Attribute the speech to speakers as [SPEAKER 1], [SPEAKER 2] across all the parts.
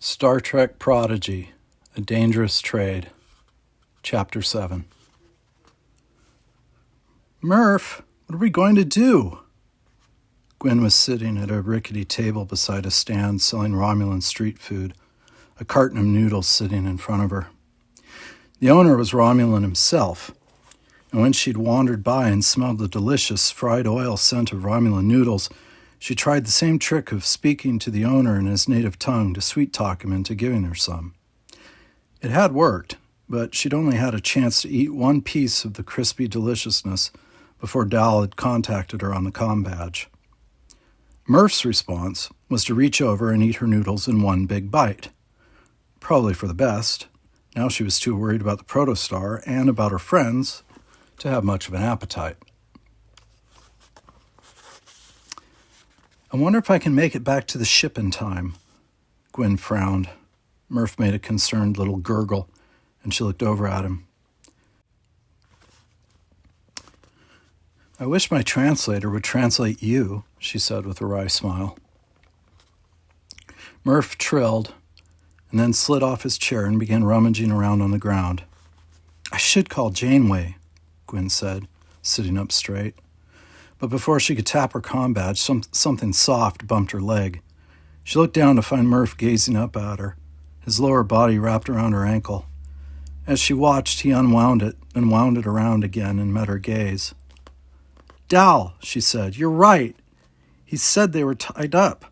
[SPEAKER 1] Star Trek Prodigy, A Dangerous Trade, Chapter 7. Murph, what are we going to do? Gwen was sitting at a rickety table beside a stand selling Romulan street food, a carton of noodles sitting in front of her. The owner was Romulan himself, and when she'd wandered by and smelled the delicious fried oil scent of Romulan noodles, she tried the same trick of speaking to the owner in his native tongue to sweet-talk him into giving her some. It had worked, but she'd only had a chance to eat one piece of the crispy deliciousness before Dal had contacted her on the comm badge. Murph's response was to reach over and eat her noodles in one big bite. Probably for the best. Now she was too worried about the protostar and about her friends to have much of an appetite. I wonder if I can make it back to the ship in time. Gwen frowned. Murph made a concerned little gurgle, and she looked over at him. I wish my translator would translate you, she said with a wry smile. Murph trilled, and then slid off his chair and began rummaging around on the ground. I should call Janeway, Gwen said, sitting up straight. But before she could tap her comm badge, something soft bumped her leg. She looked down to find Murph gazing up at her, his lower body wrapped around her ankle. As she watched, he unwound it and wound it around again and met her gaze. Dal, she said, you're right. He said they were tied up.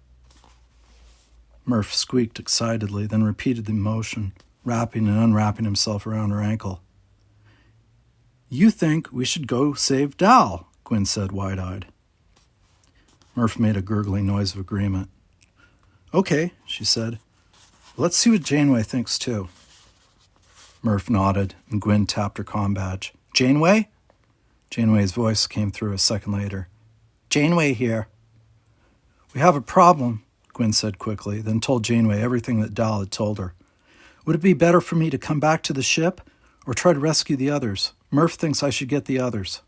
[SPEAKER 1] Murph squeaked excitedly, then repeated the motion, wrapping and unwrapping himself around her ankle. You think we should go save Dal, Gwen said wide-eyed. Murph made a gurgling noise of agreement. Okay, she said. Let's see what Janeway thinks, too. Murph nodded, and Gwen tapped her comm badge. Janeway? Janeway's voice came through a second later. Janeway here. We have a problem, Gwen said quickly, then told Janeway everything that Dal had told her. Would it be better for me to come back to the ship or try to rescue the others? Murph thinks I should get the others.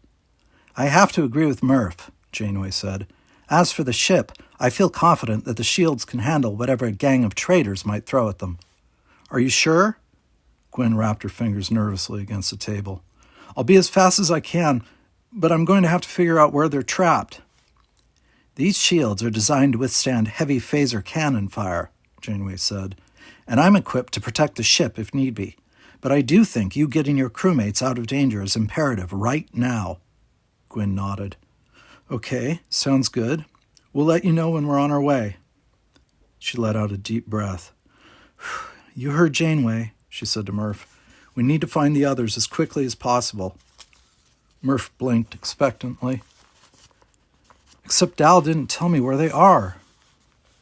[SPEAKER 1] I have to agree with Murph, Janeway said. As for the ship, I feel confident that the shields can handle whatever a gang of traitors might throw at them. Are you sure? Gwen wrapped her fingers nervously against the table. I'll be as fast as I can, but I'm going to have to figure out where they're trapped. These shields are designed to withstand heavy phaser cannon fire, Janeway said, and I'm equipped to protect the ship if need be. But I do think you getting your crewmates out of danger is imperative right now. Gwen nodded. Okay, sounds good. We'll let you know when we're on our way. She let out a deep breath. You heard Janeway, she said to Murph. We need to find the others as quickly as possible. Murph blinked expectantly. Except Dal didn't tell me where they are.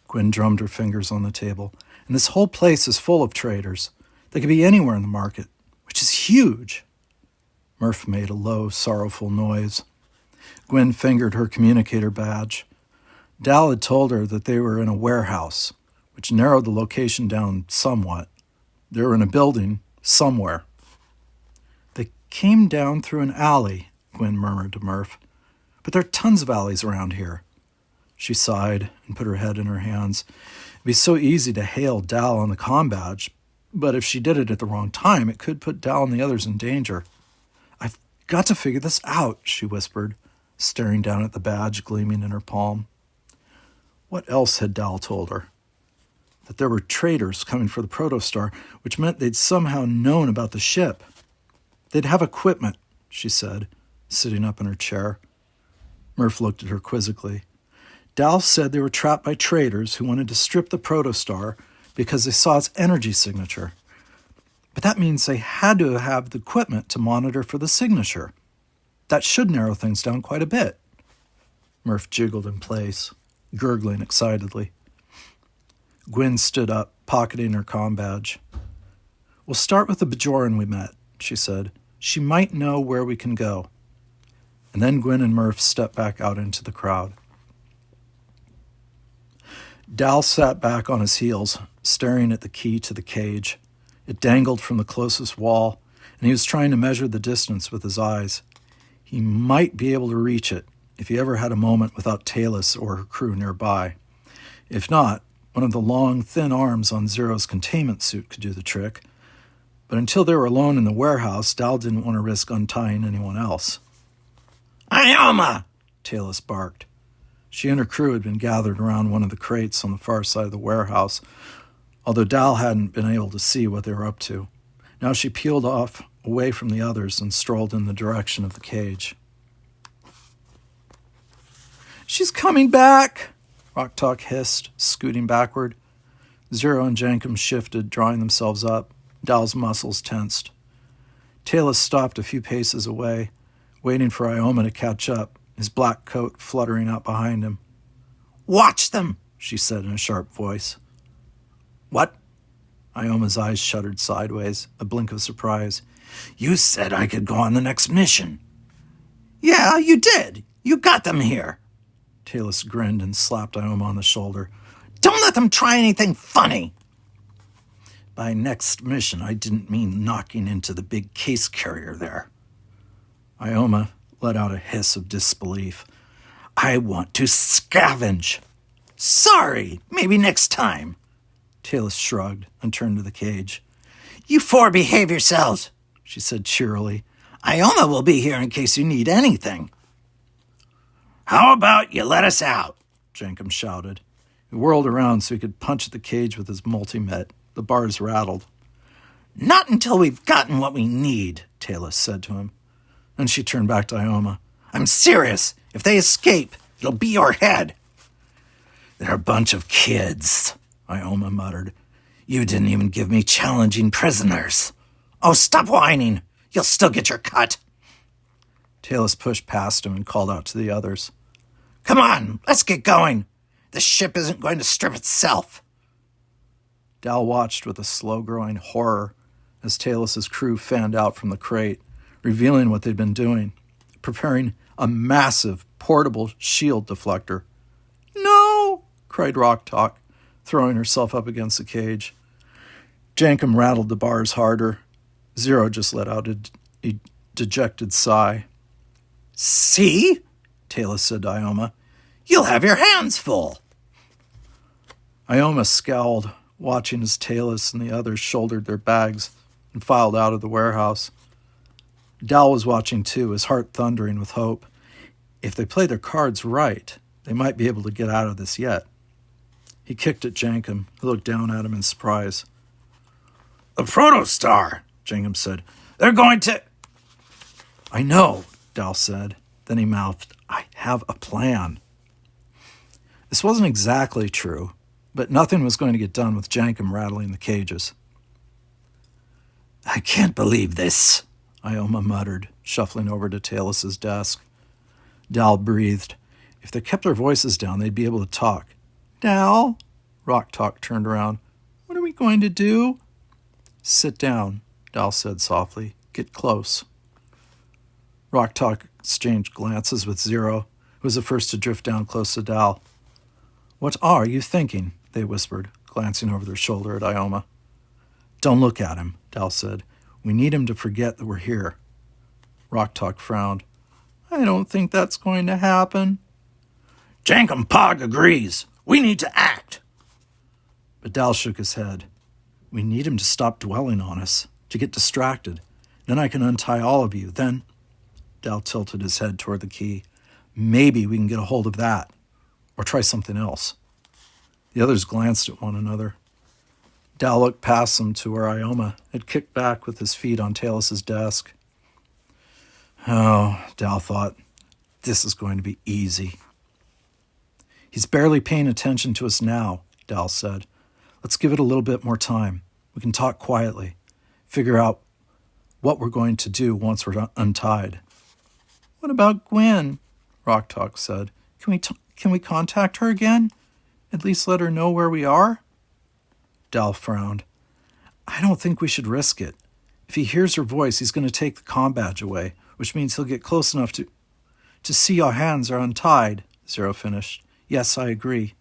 [SPEAKER 1] Gwen drummed her fingers on the table. And this whole place is full of traitors. They could be anywhere in the market, which is huge. Murph made a low, sorrowful noise. Gwen fingered her communicator badge. Dal had told her that they were in a warehouse, which narrowed the location down somewhat. They were in a building somewhere. They came down through an alley, Gwen murmured to Murph. But there are tons of alleys around here. She sighed and put her head in her hands. It'd be so easy to hail Dal on the comm badge, but if she did it at the wrong time, it could put Dal and the others in danger. I've got to figure this out, she whispered, staring down at the badge gleaming in her palm. What else had Dal told her? That there were traitors coming for the protostar, which meant they'd somehow known about the ship. They'd have equipment, she said, sitting up in her chair. Murph looked at her quizzically. Dal said they were trapped by traitors who wanted to strip the protostar because they saw its energy signature. But that means they had to have the equipment to monitor for the signature. That should narrow things down quite a bit. Murph jiggled in place, gurgling excitedly. Gwen stood up, pocketing her comm badge. We'll start with the Bajoran we met, she said. She might know where we can go. And then Gwen and Murph stepped back out into the crowd. Dal sat back on his heels, staring at the key to the cage. It dangled from the closest wall, and he was trying to measure the distance with his eyes. He might be able to reach it if he ever had a moment without Talus or her crew nearby. If not, One of the long, thin arms on Zero's containment suit could do the trick, but until they were alone in the warehouse, Dal didn't want to risk untying anyone else. "Ioma!" Talus barked. She and her crew had been gathered around one of the crates on the far side of the warehouse, although Dal hadn't been able to see what they were up to. Now she peeled off away from the others and strolled in the direction of the cage. "She's coming back!" Rocktalk hissed, scooting backward. Zero and Jankum shifted, drawing themselves up. Dal's muscles tensed. Talus stopped a few paces away, waiting for Ioma to catch up, his black coat fluttering out behind him. "Watch them," she said in a sharp voice. "What?" Ioma's eyes shuddered sideways, a blink of surprise. "You said I could go on the next mission." "Yeah, you did. You got them here." Talus grinned and slapped Ioma on the shoulder. "Don't let them try anything funny." "By next mission, I didn't mean knocking into the big case carrier there." Ioma let out a hiss of disbelief. "I want to scavenge." "Sorry, maybe next time." Talus shrugged and turned to the cage. "You four behave yourselves," she said cheerily. "Ioma will be here in case you need anything." "How about you let us out?" Jankum shouted. He whirled around so he could punch at the cage with his multi-met. The bars rattled. "Not until we've gotten what we need," Talus said to him. Then she turned back to Ioma. "I'm serious. If they escape, it'll be your head." "They're a bunch of kids," Ioma muttered. "You didn't even give me challenging prisoners." "Oh, stop whining. You'll still get your cut." Talus pushed past him and called out to the others. "Come on, let's get going. The ship isn't going to strip itself." Dal watched with a slow-growing horror as Talus's crew fanned out from the crate, revealing what they'd been doing, preparing a massive, portable shield deflector. "No!" cried Rocktalk, throwing herself up against the cage. Jankum rattled the bars harder. Zero just let out a dejected sigh. "See?" Talus said to Ioma. "You'll have your hands full." Ioma scowled, watching as Talus and the others shouldered their bags and filed out of the warehouse. Dal was watching too, his heart thundering with hope. If they played their cards right, they might be able to get out of this yet. He kicked at Jankum, who looked down at him in surprise. "The Protostar," Jankum said. "They're going to—" "I know," Dal said. Then he mouthed, "I have a plan." This wasn't exactly true, but nothing was going to get done with Jankum rattling the cages. "I can't believe this," Ioma muttered, shuffling over to Talus's desk. Dal breathed. If they kept their voices down, they'd be able to talk. "Dal?" Rocktalk turned around. "What are we going to do?" "Sit down," Dal said softly. "Get close." Rocktalk exchanged glances with Zero, who was the first to drift down close to Dal. "What are you thinking?" they whispered, glancing over their shoulder at Ioma. "Don't look at him," Dal said. "We need him to forget that we're here." Rocktalk frowned. "I don't think that's going to happen." "Jankum Pog agrees. We need to act." But Dal shook his head. "We need him to stop dwelling on us, to get distracted. Then I can untie all of you. Then—" Dal tilted his head toward the key. "Maybe we can get a hold of that. Or try something else." The others glanced at one another. Dal looked past them to where Ioma had kicked back with his feet on Talus's desk. "Oh," Dal thought, "this is going to be easy." "He's barely paying attention to us now," Dal said. "Let's give it a little bit more time. We can talk quietly, figure out what we're going to do once we're untied." "What about Gwen?" Rocktalk said. Can we contact her again? At least let her know where we are?" Dal frowned. "I don't think we should risk it. If he hears her voice, he's going to take the comm badge away, which means he'll get close enough to see our hands are untied," Zero finished. "Yes, I agree.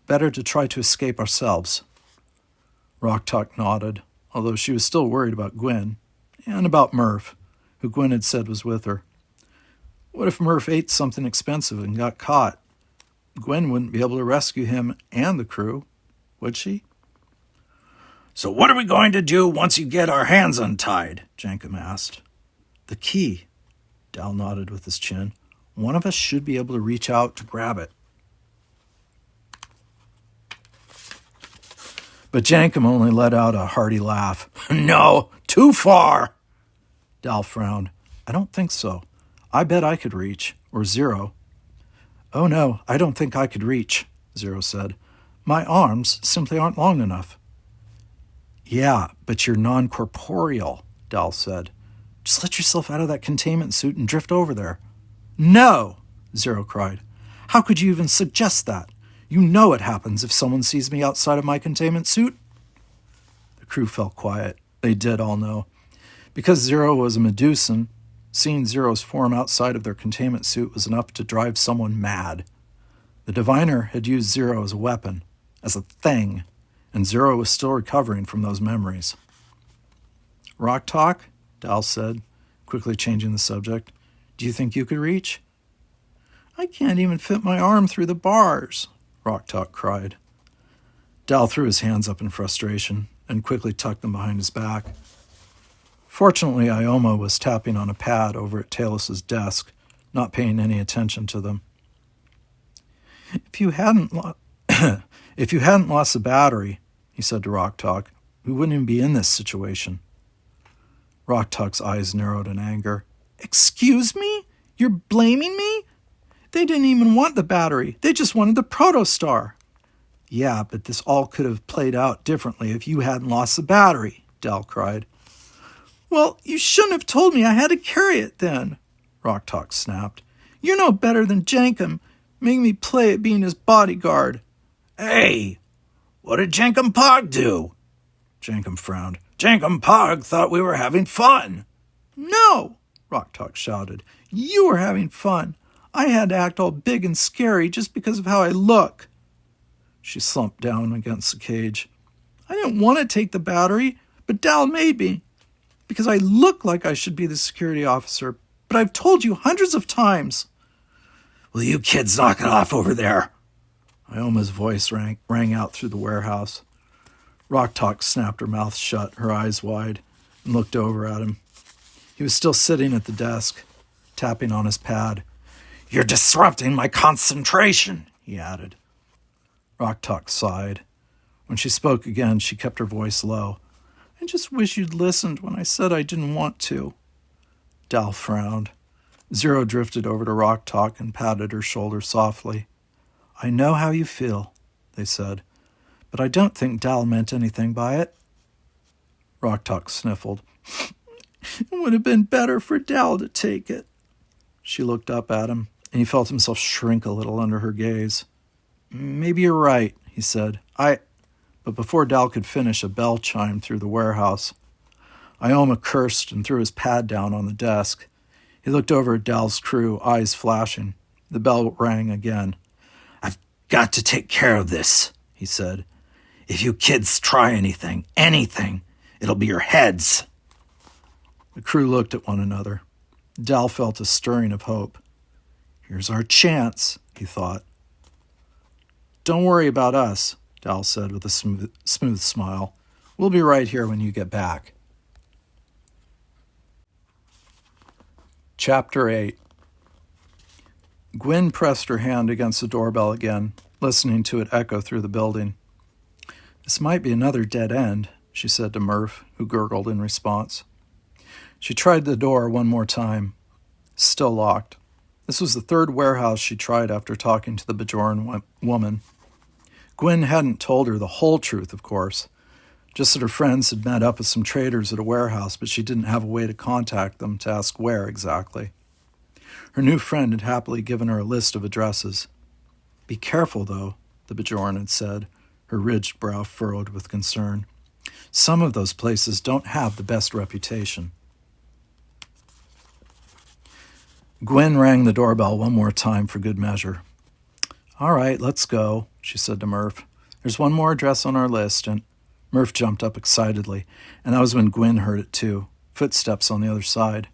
[SPEAKER 1] Better to try to escape ourselves." Rocktalk nodded, although she was still worried about Gwen, and about Murph, who Gwen had said was with her. What if Murph ate something expensive and got caught? Gwen wouldn't be able to rescue him and the crew. would she? So what are we going to do once you get our hands untied? Jankum asked. The key. Dal nodded with his chin. One of us should be able to reach out to grab it. But Jankum only let out a hearty laugh. No, too far. Dal frowned. I don't think so. I bet I could reach. Or Zero. Oh no, I don't think I could reach, Zero said. My arms simply aren't long enough. Yeah, but you're non-corporeal, Dal said. Just let yourself out of that containment suit and drift over there. No, Zero cried. How could you even suggest that? You know what happens if someone sees me outside of my containment suit. The crew fell quiet. They did all know. Because Zero was a Medusan, seeing Zero's form outside of their containment suit was enough to drive someone mad. The diviner had used Zero as a weapon, as a thing, and Zero was still recovering from those memories. Rock talk? Dal said, quickly changing the subject. Do you think you could reach? I can't even fit my arm through the bars, Rock talk cried. Dal threw his hands up in frustration and quickly tucked them behind his back. Fortunately, Ioma was tapping on a pad over at Talos's desk, not paying any attention to them. If you hadn't lost the battery, he said to Rock Talk, we wouldn't even be in this situation. Rock Talk's eyes narrowed in anger. Excuse me? You're blaming me? They didn't even want the battery. They just wanted the protostar. Yeah, but this all could have played out differently if you hadn't lost the battery, Dal cried. Well, you shouldn't have told me I had to carry it then, Rock Talk snapped. You're no better than Jankum, making me play at being his bodyguard. Hey, what did Jankum Pog do? Jankum frowned. Jankum Pog thought we were having fun. No, Rock Talk shouted. You were having fun. I had to act all big and scary just because of how I look. She slumped down against the cage. I didn't want to take the battery, but Dal made me. Because I look like I should be the security officer, but I've told you hundreds of times. Will you kids knock it off over there? Ioma's voice rang out through the warehouse. Rock Talk snapped her mouth shut, her eyes wide, and looked over at him. He was still sitting at the desk, tapping on his pad. You're disrupting my concentration, he added. Rock Talk sighed. When she spoke again, she kept her voice low. I just wish you'd listened when I said I didn't want to. Dal frowned. Zero drifted over to Rock Talk and patted her shoulder softly. I know how you feel, they said, but I don't think Dal meant anything by it. Rock Talk sniffled. It would have been better for Dal to take it. She looked up at him, and he felt himself shrink a little under her gaze. Maybe you're right, he said. But before Dal could finish, a bell chimed through the warehouse. Ioma cursed and threw his pad down on the desk. He looked over at Dal's crew, eyes flashing. The bell rang again. I've got to take care of this, he said. If you kids try anything, it'll be your heads. The crew looked at one another. Dal felt a stirring of hope. Here's our chance, he thought. Don't worry about us, Dal said with a smooth smile. We'll be right here when you get back. Chapter 8. Gwyn pressed her hand against the doorbell again, listening to it echo through the building. This might be another dead end, she said to Murph, who gurgled in response. She tried the door one more time. Still locked. This was the third warehouse she tried after talking to the Bajoran woman. Gwyn hadn't told her the whole truth, of course, just that her friends had met up with some traders at a warehouse, but she didn't have a way to contact them to ask where exactly. Her new friend had happily given her a list of addresses. Be careful, though, the Bajoran had said, her ridged brow furrowed with concern. Some of those places don't have the best reputation. Gwyn rang the doorbell one more time for good measure. All right, let's go, she said to Murph. There's one more address on our list, and Murph jumped up excitedly, and that was when Gwyn heard it too, footsteps on the other side.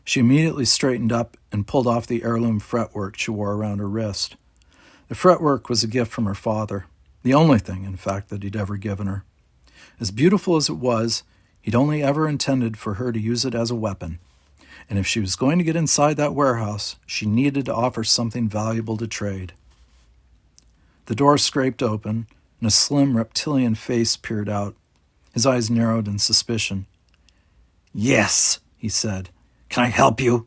[SPEAKER 1] She immediately straightened up and pulled off the heirloom fretwork she wore around her wrist. The fretwork was a gift from her father. The only thing, in fact, that he'd ever given her. As beautiful as it was, he'd only ever intended for her to use it as a weapon. And if she was going to get inside that warehouse, she needed to offer something valuable to trade. The door scraped open, and a slim reptilian face peered out. His eyes narrowed in suspicion. "Yes," he said. "Can I help you?"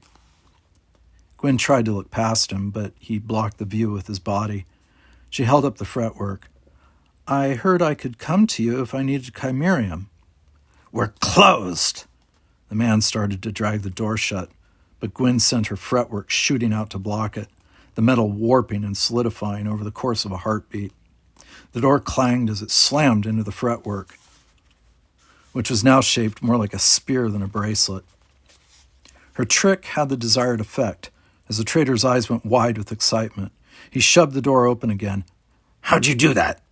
[SPEAKER 1] Gwen tried to look past him, but he blocked the view with his body. She held up the fretwork. "I heard I could come to you if I needed chimerium." "We're closed!" The man started to drag the door shut, but Gwen sent her fretwork shooting out to block it, the metal warping and solidifying over the course of a heartbeat. The door clanged as it slammed into the fretwork, which was now shaped more like a spear than a bracelet. Her trick had the desired effect, as the trader's eyes went wide with excitement. He shoved the door open again. "How'd you do that?"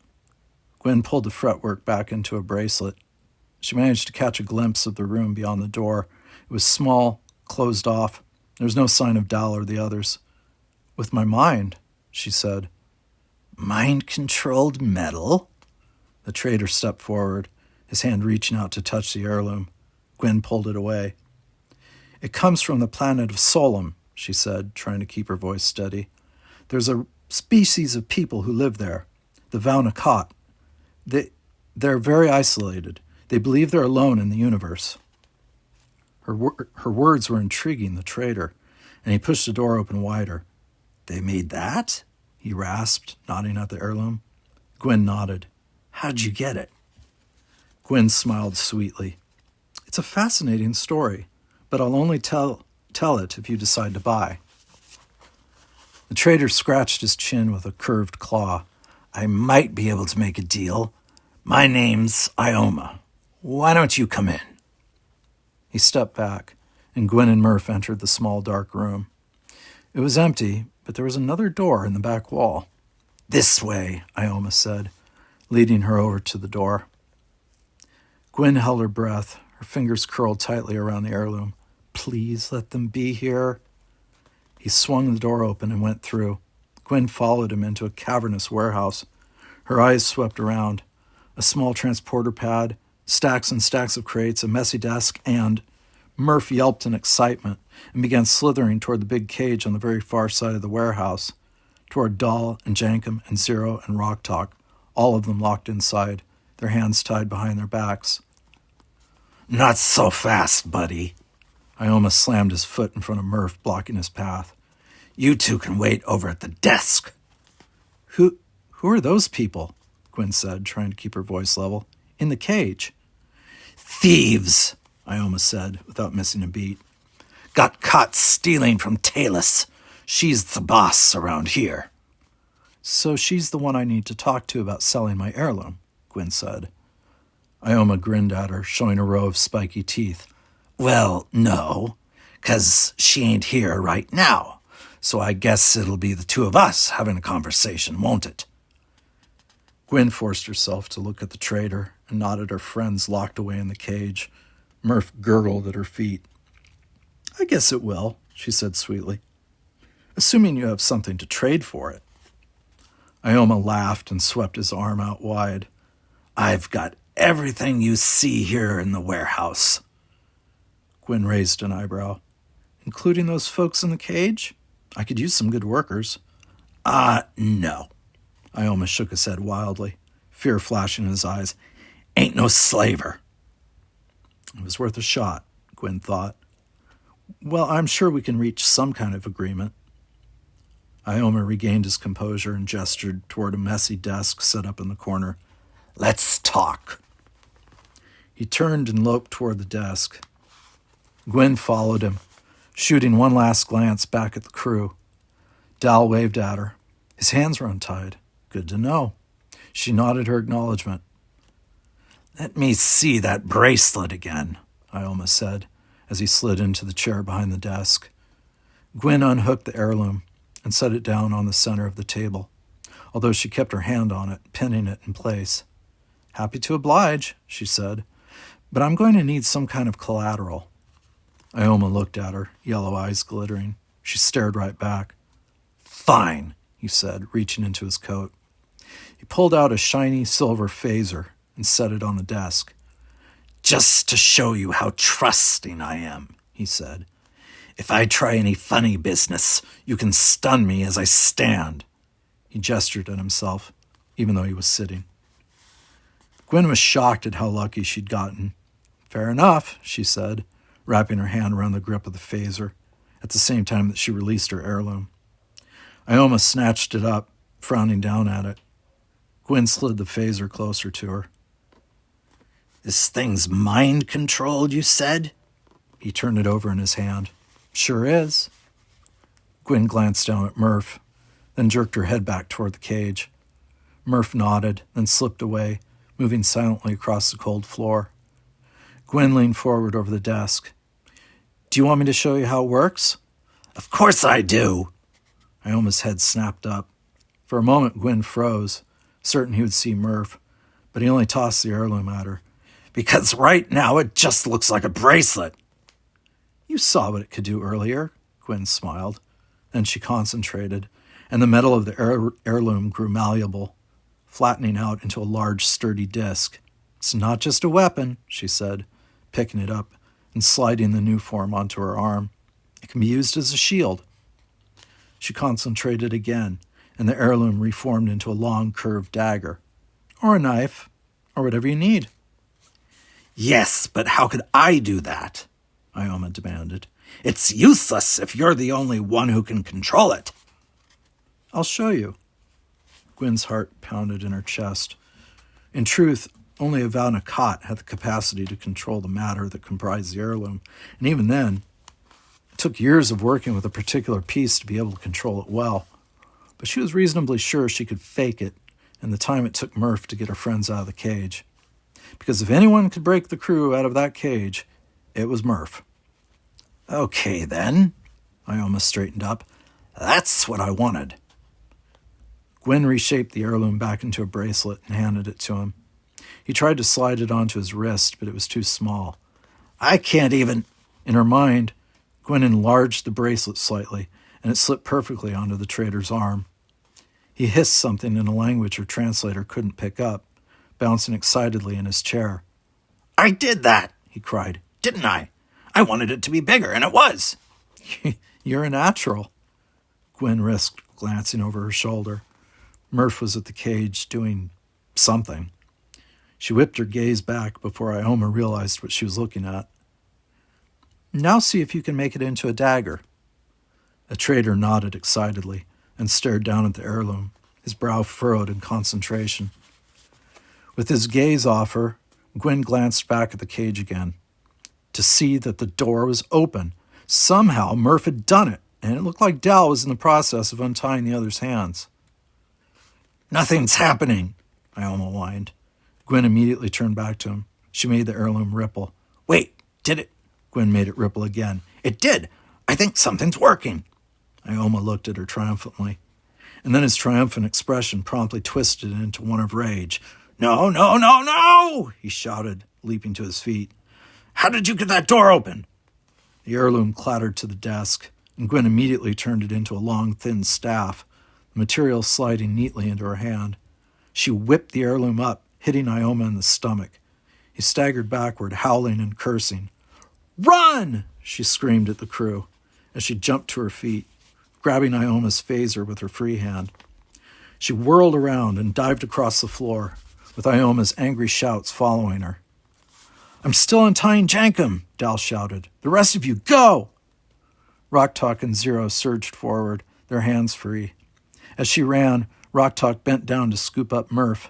[SPEAKER 1] Gwen pulled the fretwork back into a bracelet. She managed to catch a glimpse of the room beyond the door. It was small, closed off. There was no sign of Dal or the others. "With my mind," she said. "Mind-controlled metal?" The trader stepped forward, his hand reaching out to touch the heirloom. Gwen pulled it away. "It comes from the planet of Solum," she said, trying to keep her voice steady. "There's a species of people who live there, the Vaunakat. They're very isolated. They believe they're alone in the universe." Her words were intriguing the trader, and he pushed the door open wider. "They made that?" he rasped, nodding at the heirloom. Gwen nodded. "How'd you get it?" Gwen smiled sweetly. "It's a fascinating story, but I'll only tell it if you decide to buy." The trader scratched his chin with a curved claw. "I might be able to make a deal. My name's Ioma. Why don't you come in?" He stepped back, and Gwen and Murph entered the small dark room. It was empty, but there was another door in the back wall. "This way," Ioma said, leading her over to the door. Gwen held her breath, her fingers curled tightly around the heirloom. "Please let them be here." He swung the door open and went through. Gwen followed him into a cavernous warehouse. Her eyes swept around. A small transporter pad, stacks and stacks of crates, a messy desk, and Murph yelped in excitement and began slithering toward the big cage on the very far side of the warehouse, toward Dahl and Jankum and Zero and Rock Talk, all of them locked inside, their hands tied behind their backs. "Not so fast, buddy." Ioma slammed his foot in front of Murph, blocking his path. "You two can wait over at the desk." Who are those people?" Gwen said, trying to keep her voice level. "In the cage." "Thieves," Ioma said, without missing a beat. "Got caught stealing from Talus. She's the boss around here." "So she's the one I need to talk to about selling my heirloom," Gwen said. Ioma grinned at her, showing a row of spiky teeth. "Well, no, 'cause she ain't here right now. So I guess it'll be the two of us having a conversation, won't it?" Gwen forced herself to look at the trader and nodded at her friends locked away in the cage. Murph gurgled at her feet. "I guess it will," she said sweetly. "Assuming you have something to trade for it." Ioma laughed and swept his arm out wide. "I've got everything you see here in the warehouse." Gwen raised an eyebrow. "Including those folks in the cage? I could use some good workers." No." Ioma shook his head wildly, fear flashing in his eyes. "Ain't no slaver." It was worth a shot, Gwen thought. "Well, I'm sure we can reach some kind of agreement." Ioma regained his composure and gestured toward a messy desk set up in the corner. "Let's talk." He turned and loped toward the desk. Gwen followed him, shooting one last glance back at the crew. Dal waved at her. His hands were untied. Good to know. She nodded her acknowledgement. "Let me see that bracelet again," Ioma said, as he slid into the chair behind the desk. Gwen unhooked the heirloom and set it down on the center of the table, although she kept her hand on it, pinning it in place. "Happy to oblige," she said, "but I'm going to need some kind of collateral." Ioma looked at her, yellow eyes glittering. She stared right back. "Fine," he said, reaching into his coat. He pulled out a shiny silver phaser and set it on the desk. "Just to show you how trusting I am," he said. "If I try any funny business, you can stun me as I stand." He gestured at himself, even though he was sitting. Gwen was shocked at how lucky she'd gotten. "Fair enough," she said, wrapping her hand around the grip of the phaser, at the same time that she released her heirloom. Ioma snatched it up, frowning down at it. Gwen slid the phaser closer to her. "This thing's mind-controlled, you said?" He turned it over in his hand. "Sure is." Gwen glanced down at Murph, then jerked her head back toward the cage. Murph nodded, then slipped away, moving silently across the cold floor. Gwen leaned forward over the desk. "Do you want me to show you how it works?" "Of course I do." Ioma's head snapped up. For a moment, Gwen froze, certain he would see Murph, but he only tossed the heirloom at her. "Because right now it just looks like a bracelet." "You saw what it could do earlier," Gwen smiled. Then she concentrated, and the metal of the heirloom grew malleable, flattening out into a large, sturdy disc. "It's not just a weapon," she said, picking it up and sliding the new form onto her arm. "It can be used as a shield." She concentrated again, and the heirloom reformed into a long, curved dagger. "Or a knife, or whatever you need." "Yes, but how could I do that?" Ioma demanded. "It's useless if you're the only one who can control it." "I'll show you." Gwen's heart pounded in her chest. In truth, only Ivana Kott had the capacity to control the matter that comprised the heirloom, and even then, it took years of working with a particular piece to be able to control it well. But she was reasonably sure she could fake it in the time it took Murph to get her friends out of the cage. Because if anyone could break the crew out of that cage, it was Murph. "Okay, then," Ioma straightened up. "That's what I wanted." Gwen reshaped the heirloom back into a bracelet and handed it to him. He tried to slide it onto his wrist, but it was too small. "I can't even—" In her mind, Gwen enlarged the bracelet slightly, and it slipped perfectly onto the trader's arm. He hissed something in a language her translator couldn't pick up, bouncing excitedly in his chair. "I did that," he cried. "Didn't I? I wanted it to be bigger, and it was." "You're a natural." Gwen risked glancing over her shoulder. Murph was at the cage doing something. She whipped her gaze back before Ioma realized what she was looking at. "Now see if you can make it into a dagger." The trader nodded excitedly and stared down at the heirloom, his brow furrowed in concentration. With his gaze off her, Gwen glanced back at the cage again, to see that the door was open. Somehow Murph had done it, and it looked like Dal was in the process of untying the other's hands. "Nothing's happening," Ioma whined. Gwen immediately turned back to him. She made the heirloom ripple. "Wait, did it?" Gwen made it ripple again. "It did! I think something's working." Ioma looked at her triumphantly, and then his triumphant expression promptly twisted into one of rage. "No, no, no, no!" he shouted, leaping to his feet. "How did you get that door open?" The heirloom clattered to the desk, and Gwen immediately turned it into a long, thin staff, the material sliding neatly into her hand. She whipped the heirloom up, hitting Ioma in the stomach. He staggered backward, howling and cursing. "Run!" she screamed at the crew as she jumped to her feet, grabbing Ioma's phaser with her free hand. She whirled around and dived across the floor, with Ioma's angry shouts following her. "I'm still untying Jankum," Dal shouted. "The rest of you, go!" Rocktalk and Zero surged forward, their hands free. As she ran, Rocktalk bent down to scoop up Murph.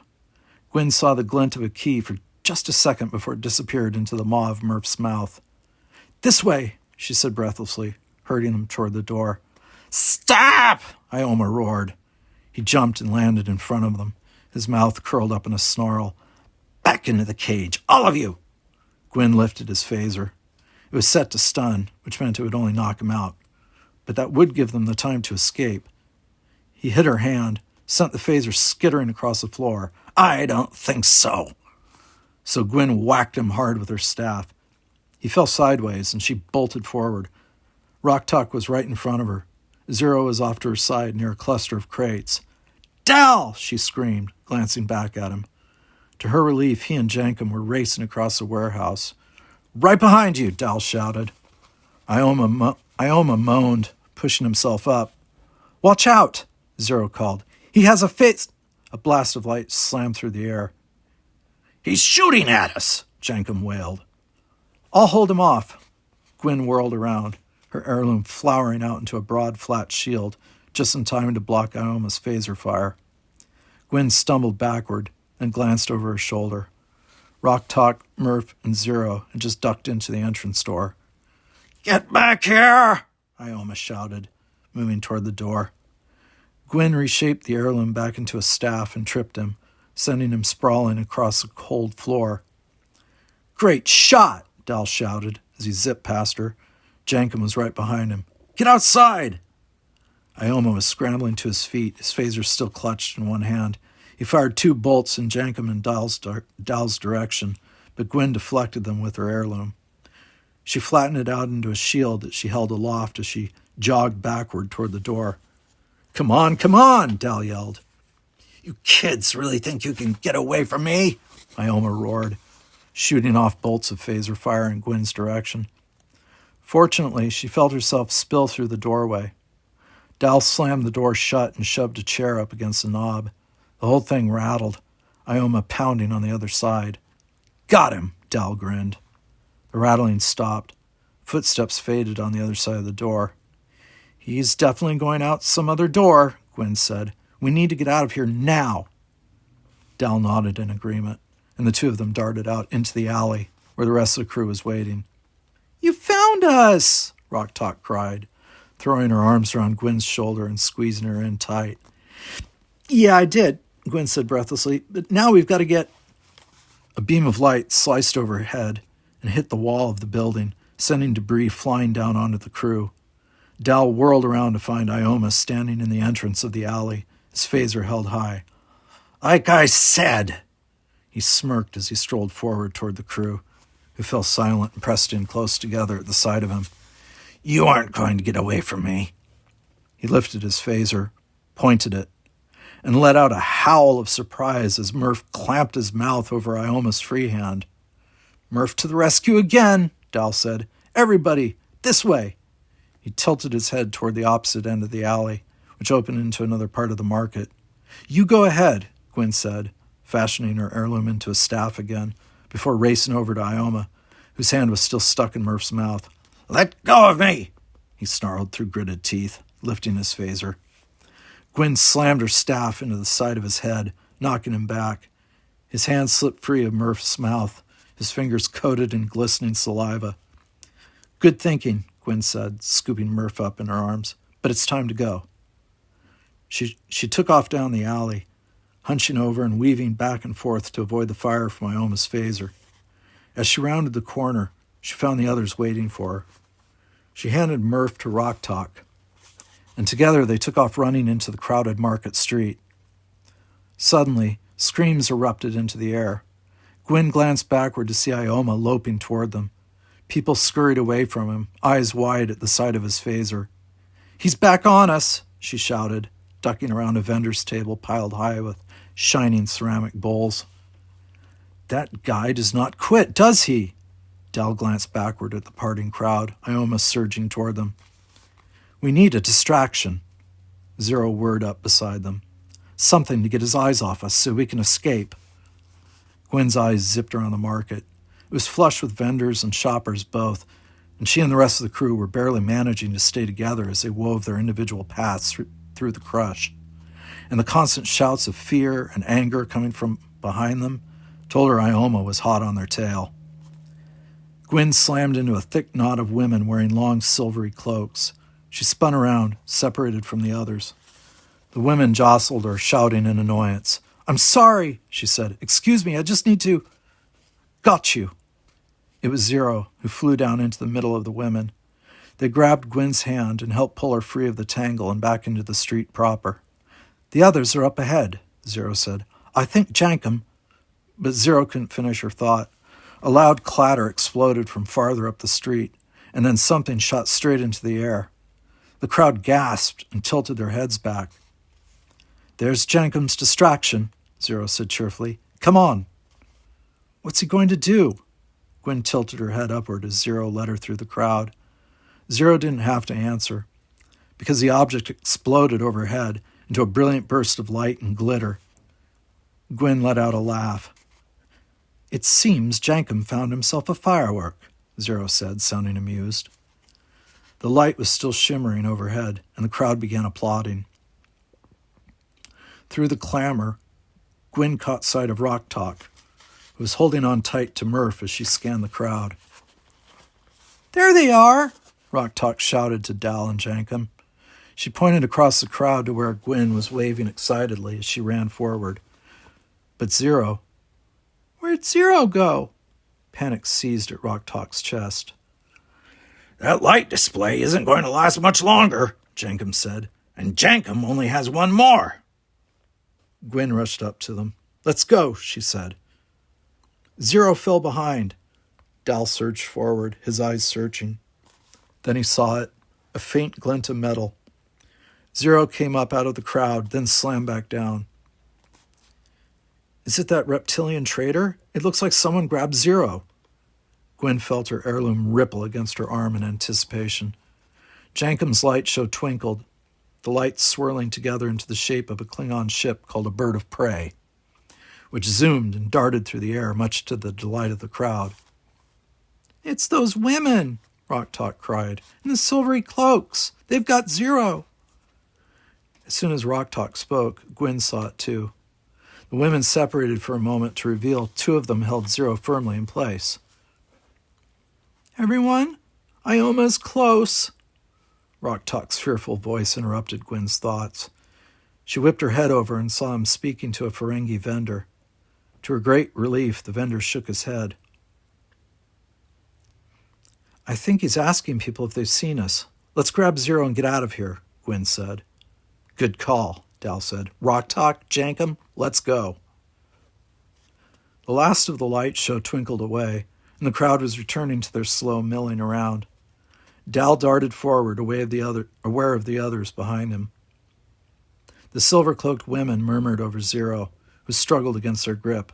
[SPEAKER 1] Gwen saw the glint of a key for just a second before it disappeared into the maw of Murph's mouth. "This way," she said breathlessly, herding him toward the door. "Stop!" Ioma roared. He jumped and landed in front of them, his mouth curled up in a snarl. "Back into the cage, all of you!" Gwen lifted his phaser. It was set to stun, which meant it would only knock him out, but that would give them the time to escape. He hit her hand, sent the phaser skittering across the floor. "I don't think so." So Gwen whacked him hard with her staff. He fell sideways, and she bolted forward. Rocktalk was right in front of her. Zero was off to her side near a cluster of crates. "Dal!" she screamed, glancing back at him. To her relief, he and Jankum were racing across the warehouse. "Right behind you," Dal shouted. Ioma moaned, pushing himself up. "Watch out," Zero called. "He has a fit." A blast of light slammed through the air. "He's shooting at us," Jankum wailed. "I'll hold him off." Gwyn whirled around, her heirloom flowering out into a broad, flat shield, just in time to block Ioma's phaser fire. Gwyn stumbled backward and glanced over her shoulder. Rock Talk, Murph, and Zero had just ducked into the entrance door. "Get back here!" Ioma shouted, moving toward the door. Gwyn reshaped the heirloom back into a staff and tripped him, sending him sprawling across the cold floor. "Great shot!" Dal shouted as he zipped past her. Jankum was right behind him. "Get outside!" Ioma was scrambling to his feet, his phaser still clutched in one hand. He fired 2 bolts in Jankum and Dal's direction, but Gwyn deflected them with her heirloom. She flattened it out into a shield that she held aloft as she jogged backward toward the door. Come on, Dal yelled. "You kids really think you can get away from me?" Ioma roared, shooting off bolts of phaser fire in Gwyn's direction. Fortunately, she felt herself spill through the doorway. Dal slammed the door shut and shoved a chair up against the knob. The whole thing rattled, Ioma pounding on the other side. "Got him," Dal grinned. The rattling stopped. Footsteps faded on the other side of the door. "He's definitely going out some other door," Gwyn said. "We need to get out of here now." Dal nodded in agreement, and the two of them darted out into the alley where the rest of the crew was waiting. "You found us!" Rock Talk cried, throwing her arms around Gwyn's shoulder and squeezing her in tight. "Yeah, I did," Gwyn said breathlessly, "but now we've got to get—" A beam of light sliced over her head and hit the wall of the building, sending debris flying down onto the crew. Dal whirled around to find Ioma standing in the entrance of the alley, his phaser held high. "Like I said," he smirked as he strolled forward toward the crew, who fell silent and pressed in close together at the side of him. "You aren't going to get away from me." He lifted his phaser, pointed it, and let out a howl of surprise as Murph clamped his mouth over Ioma's free hand. "Murph to the rescue again," Dal said. "Everybody, this way." He tilted his head toward the opposite end of the alley, which opened into another part of the market. "You go ahead," Gwyn said, fashioning her heirloom into a staff again, before racing over to Ioma, whose hand was still stuck in Murph's mouth. "Let go of me!" he snarled through gritted teeth, lifting his phaser. Gwyn slammed her staff into the side of his head, knocking him back. His hand slipped free of Murph's mouth, his fingers coated in glistening saliva. "Good thinking," Gwyn said, scooping Murph up in her arms. "But it's time to go." She took off down the alley, hunching over and weaving back and forth to avoid the fire from Ioma's phaser. As she rounded the corner, she found the others waiting for her. She handed Murph to Rock Talk, and together they took off running into the crowded market street. Suddenly, screams erupted into the air. Gwyn glanced backward to see Ioma loping toward them. People scurried away from him, eyes wide at the sight of his phaser. "He's back on us," she shouted, ducking around a vendor's table piled high with shining ceramic bowls. "That guy does not quit, does he?" Dal glanced backward at the parting crowd, Ioma surging toward them. "We need a distraction," Zero whirred up beside them. "Something to get his eyes off us so we can escape." Gwyn's eyes zipped around the market. It was flush with vendors and shoppers both, and she and the rest of the crew were barely managing to stay together as they wove their individual paths through the crush. And the constant shouts of fear and anger coming from behind them told her Ioma was hot on their tail. Gwyn slammed into a thick knot of women wearing long silvery cloaks. She spun around, separated from the others. The women jostled her, shouting in annoyance. "I'm sorry," she said. "Excuse me, I just need to—" "Got you." It was Zero, who flew down into the middle of the women. They grabbed Gwyn's hand and helped pull her free of the tangle and back into the street proper. "The others are up ahead," Zero said. "I think Jankum—" But Zero couldn't finish her thought. A loud clatter exploded from farther up the street, and then something shot straight into the air. The crowd gasped and tilted their heads back. "There's Jankum's distraction," Zero said cheerfully. Come on. What's he going to do? Gwen tilted her head upward as Zero led her through the crowd. Zero didn't have to answer, because the object exploded overhead into a brilliant burst of light and glitter. Gwen let out a laugh. It seems Jankum found himself a firework, Zero said, sounding amused. The light was still shimmering overhead, and the crowd began applauding. Through the clamor, Gwen caught sight of Rock Talk, who was holding on tight to Murph as she scanned the crowd. There they are, Rock Talk shouted to Dal and Jankum. She pointed across the crowd to where Gwen was waving excitedly as she ran forward. But Zero... Where'd Zero go? Panic seized at Rock Talk's chest. That light display isn't going to last much longer, Jankum said, and Jankum only has one more. Gwen rushed up to them. Let's go, she said. Zero fell behind. Dal surged forward, his eyes searching. Then he saw it, a faint glint of metal. Zero came up out of the crowd, then slammed back down. Is it that reptilian traitor? It looks like someone grabbed Zero. Gwen felt her heirloom ripple against her arm in anticipation. Jankum's light show twinkled, the lights swirling together into the shape of a Klingon ship called a bird of prey, which zoomed and darted through the air, much to the delight of the crowd. It's those women, Rock Talk cried, in the silvery cloaks. They've got Zero. As soon as Rock Talk spoke, Gwen saw it too. The women separated for a moment to reveal two of them held Zero firmly in place. Everyone, Ioma's close. Rock Talk's fearful voice interrupted Gwen's thoughts. She whipped her head over and saw him speaking to a Ferengi vendor. To her great relief, the vendor shook his head. I think he's asking people if they've seen us. Let's grab Zero and get out of here, Gwen said. Good call, Dal said. Rock Talk, Jankum, let's go. The last of the light show twinkled away, and the crowd was returning to their slow milling around. Dal darted forward, aware of the others behind him. The silver-cloaked women murmured over Zero, who struggled against their grip.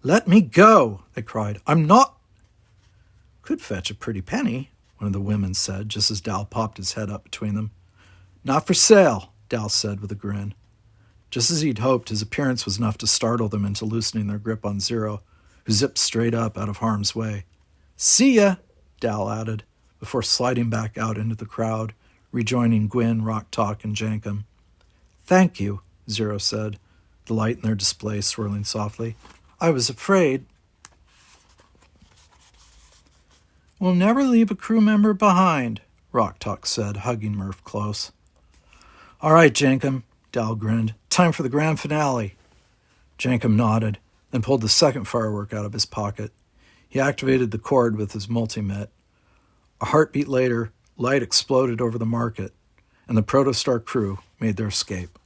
[SPEAKER 1] Let me go, they cried. I'm not... Could fetch a pretty penny, one of the women said, just as Dal popped his head up between them. Not for sale, Dal said with a grin. Just as he'd hoped, his appearance was enough to startle them into loosening their grip on Zero, who zipped straight up out of harm's way. See ya, Dal added, before sliding back out into the crowd, rejoining Gwen, Rock Talk, and Jankum. Thank you, Zero said, the light in their display swirling softly. I was afraid. We'll never leave a crew member behind, Rock Talk said, hugging Murph close. All right, Jankum, Dal grinned. Time for the grand finale. Jankum nodded, then pulled the second firework out of his pocket. He activated the cord with his multi-met. A heartbeat later, light exploded over the market, and the Protostar crew made their escape.